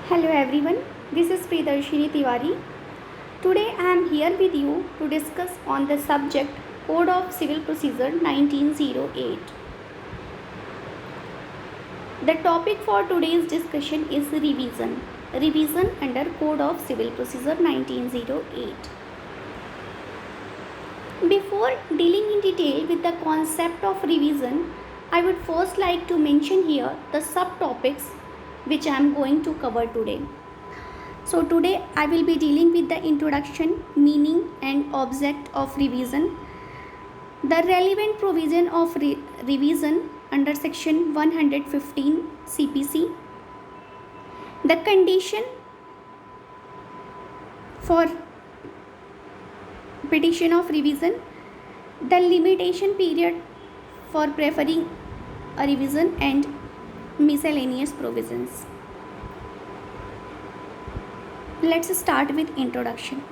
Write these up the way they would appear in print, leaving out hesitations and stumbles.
Hello everyone, this is Priyadarshini Tiwari. Today I am here with you to discuss on the subject Code of Civil Procedure 1908. The topic for today's discussion is revision. Revision under Code of Civil Procedure 1908. Before dealing in detail with the concept of revision, I would first like to mention here the subtopics which I am going to cover today. So today I will be dealing with the introduction, meaning and object of revision, the relevant provision of revision under section 115 CPC, the condition for petition of revision, the limitation period for preferring a revision, and miscellaneous provisions. Let's start with introduction.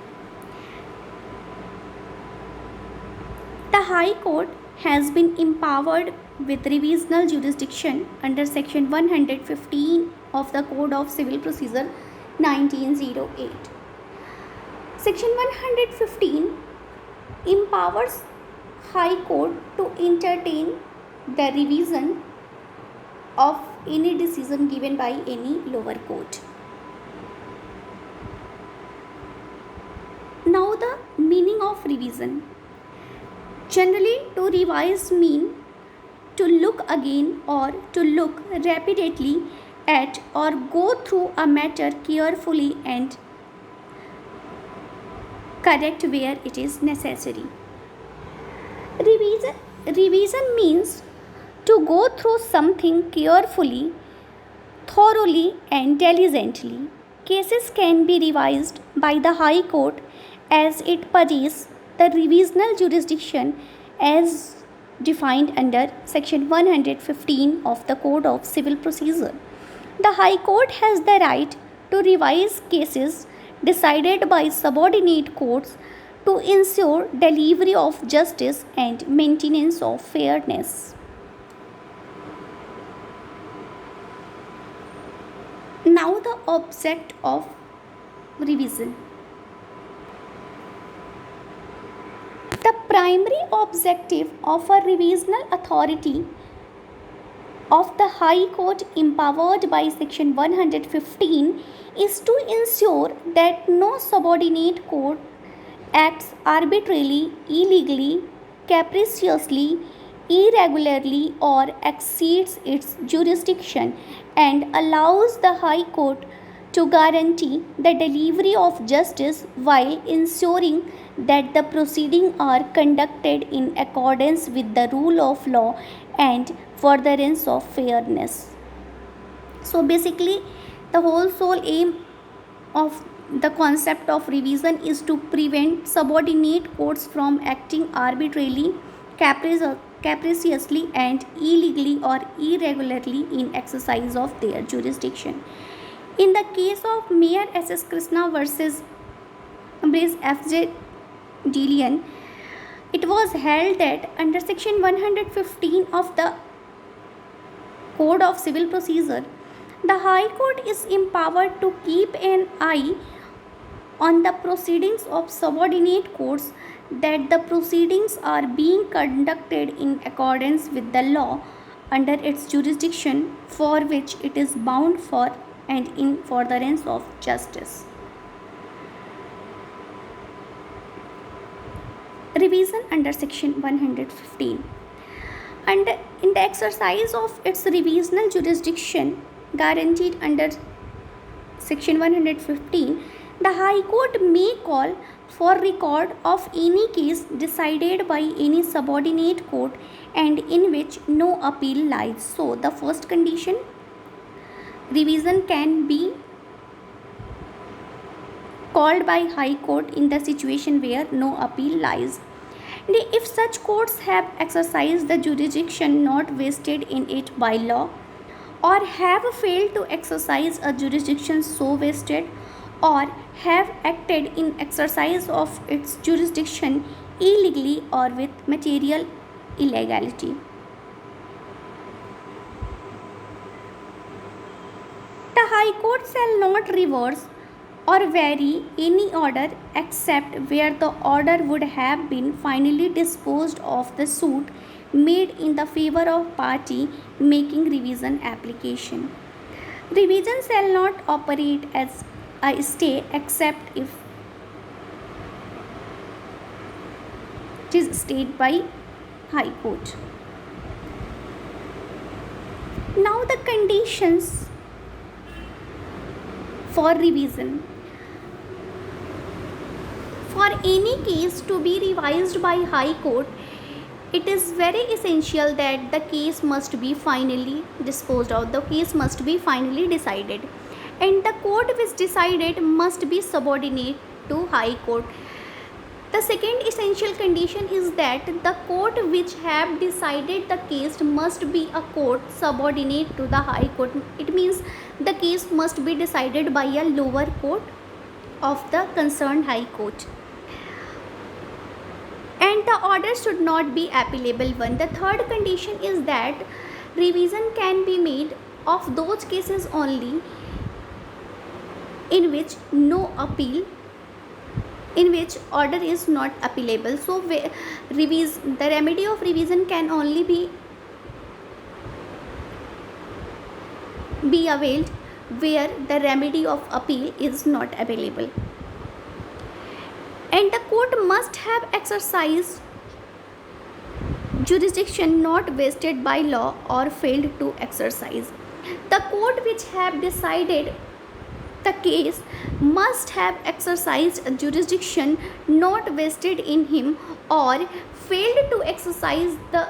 The High Court has been empowered with revisional jurisdiction under section 115 of the Code of Civil Procedure 1908. Section 115 empowers High Court to entertain the revision of any decision given by any lower court. Now the meaning of revision. Generally, to revise mean to look again or to look repeatedly at or go through a matter carefully and correct where it is necessary. Revision means to go through something carefully, thoroughly and diligently. Cases can be revised by the High Court as it possesses the revisional jurisdiction as defined under section 115 of the Code of Civil Procedure. The High Court has the right to revise cases decided by subordinate courts to ensure delivery of justice and maintenance of fairness. Now the object of revision. The primary objective of a revisional authority of the High Court empowered by section 115 is to ensure that no subordinate court acts arbitrarily, illegally, capriciously, irregularly or exceeds its jurisdiction and allows the High Court to guarantee the delivery of justice while ensuring that the proceedings are conducted in accordance with the rule of law and furtherance of fairness. So basically, the whole sole aim of the concept of revision is to prevent subordinate courts from acting arbitrarily, capriciously and illegally or irregularly in exercise of their jurisdiction. In the case of Mayor S.S. Krishna versus Bridge F.J. Delian, it was held that under section 115 of the Code of Civil Procedure, the High Court is empowered to keep an eye on the proceedings of subordinate courts, that the proceedings are being conducted in accordance with the law under its jurisdiction for which it is bound for and in furtherance of justice. Revision under section 115. And in the exercise of its revisional jurisdiction guaranteed under section 115, the High Court may call for record of any case decided by any subordinate court and in which no appeal lies. So the first condition, revision can be called by High Court in the situation where no appeal lies. And if such courts have exercised the jurisdiction not vested in it by law, or have failed to exercise a jurisdiction so vested, or have acted in exercise of its jurisdiction illegally or with material illegality. The The High Court shall not reverse or vary any order except where the order would have been finally disposed of the suit made in the favor of party making revision application. Revision shall not operate as a stay except if it is stayed by High Court. Now the conditions for revision. For any case to be revised by High Court, it is very essential that the case must be finally disposed of, the case must be finally decided, and the court which decided must be subordinate to High Court. The second essential condition is that the court which have decided the case must be a court subordinate to the High Court. It means the case must be decided by a lower court of the concerned High Court. And the order should not be appealable one. The third condition is that revision can be made of those cases only in which no appeal, in which order is not appealable. So the remedy of revision can only be availed where the remedy of appeal is not available. And the court must have exercised jurisdiction not vested by law or failed to exercise. The court which have decided the case must have exercised a jurisdiction not vested in him or failed to exercise the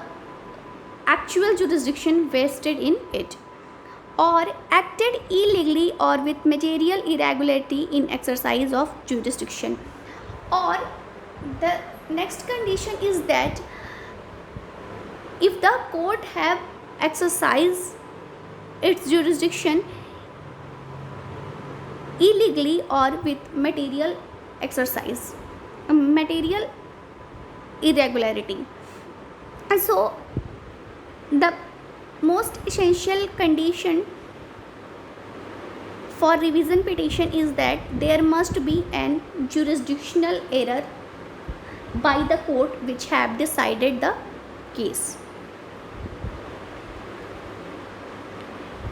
actual jurisdiction vested in it, or acted illegally or with material irregularity in exercise of jurisdiction. Or the next condition is that if the court have exercised its jurisdiction illegally or with material irregularity. And so the most essential condition for revision petition is that there must be an jurisdictional error by the court which have decided the case.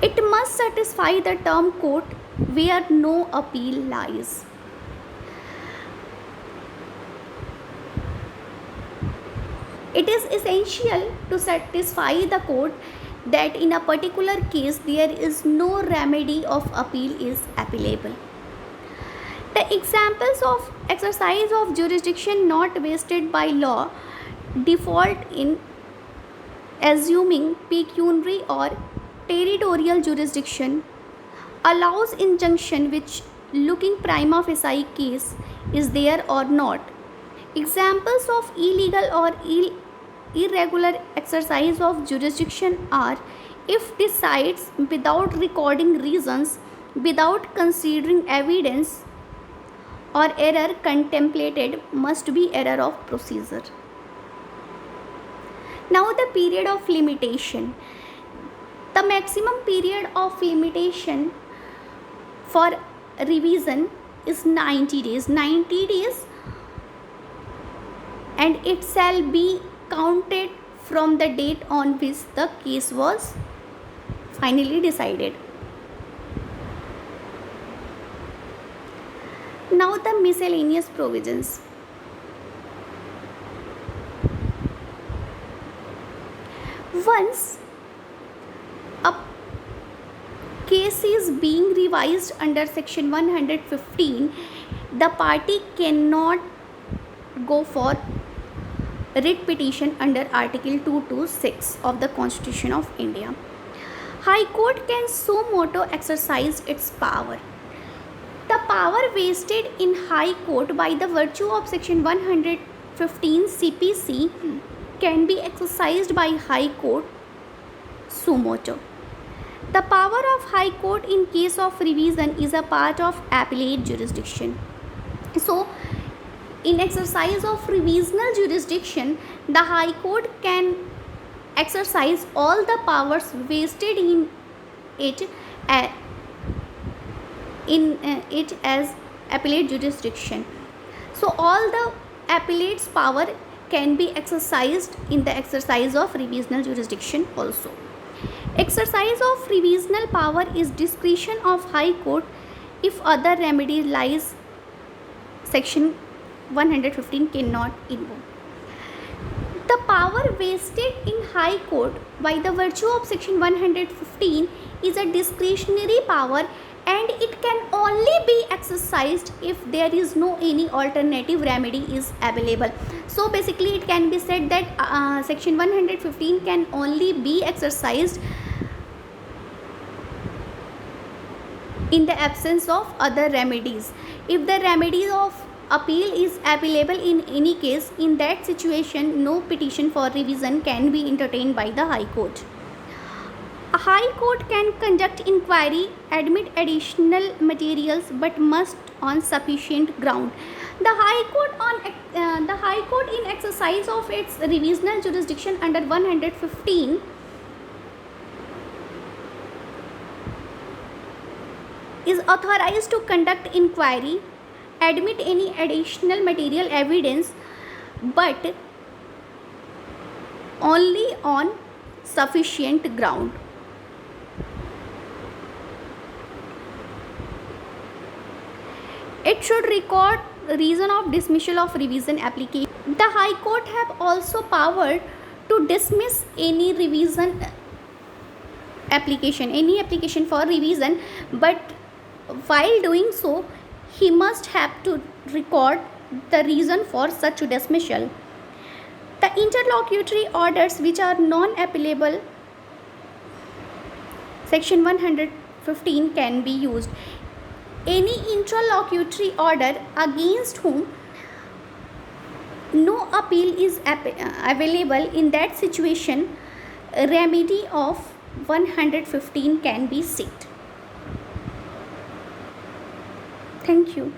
It must satisfy the term court where no appeal lies. It is essential to satisfy the court that in a particular case there is no remedy of appeal is applicable. The examples of exercise of jurisdiction not vested by law default in assuming pecuniary or territorial jurisdiction, allows injunction which looking prima facie case is there or not. Examples of illegal or irregular exercise of jurisdiction are if decides without recording reasons, without considering evidence, or error contemplated must be error of procedure. Now the period of limitation. The maximum period of limitation for revision is 90 days. 90 days, and it shall be counted from the date on which the case was finally decided. Now the miscellaneous provisions. Once a case is being revised under section 115, the party cannot go for writ petition under article 226 of the Constitution of India. High Court can suo motu exercise its power. The power vested in High Court by the virtue of section 115 CPC can be exercised by High Court suo motu. The power of High Court in case of revision is a part of appellate jurisdiction. So, in exercise of revisional jurisdiction, the High Court can exercise all the powers vested in it in it as appellate jurisdiction. So all the appellate's power can be exercised in the exercise of revisional jurisdiction also. Exercise of revisional power is discretion of High Court if other remedy lies section 115 cannot invoke. The power vested in High Court by the virtue of section 115 is a discretionary power, and it can only be exercised if there is no any alternative remedy is available. So basically it can be said that section 115 can only be exercised in the absence of other remedies. If the remedy of appeal is available in any case, in that situation no petition for revision can be entertained by the High Court. A High Court can conduct inquiry, admit additional materials, but must on sufficient ground. The High Court in exercise of its revisional jurisdiction under 115 is authorized to conduct inquiry, admit any additional material evidence, but only on sufficient ground. It should record reason of dismissal of revision application. The High Court have also power to dismiss any revision application, any application for revision, but while doing so he must have to record the reason for such dismissal. The interlocutory orders which are non-appealable, section 115 can be used. Any interlocutory order against whom no appeal is available, in that situation remedy of 115 can be sought. Thank you.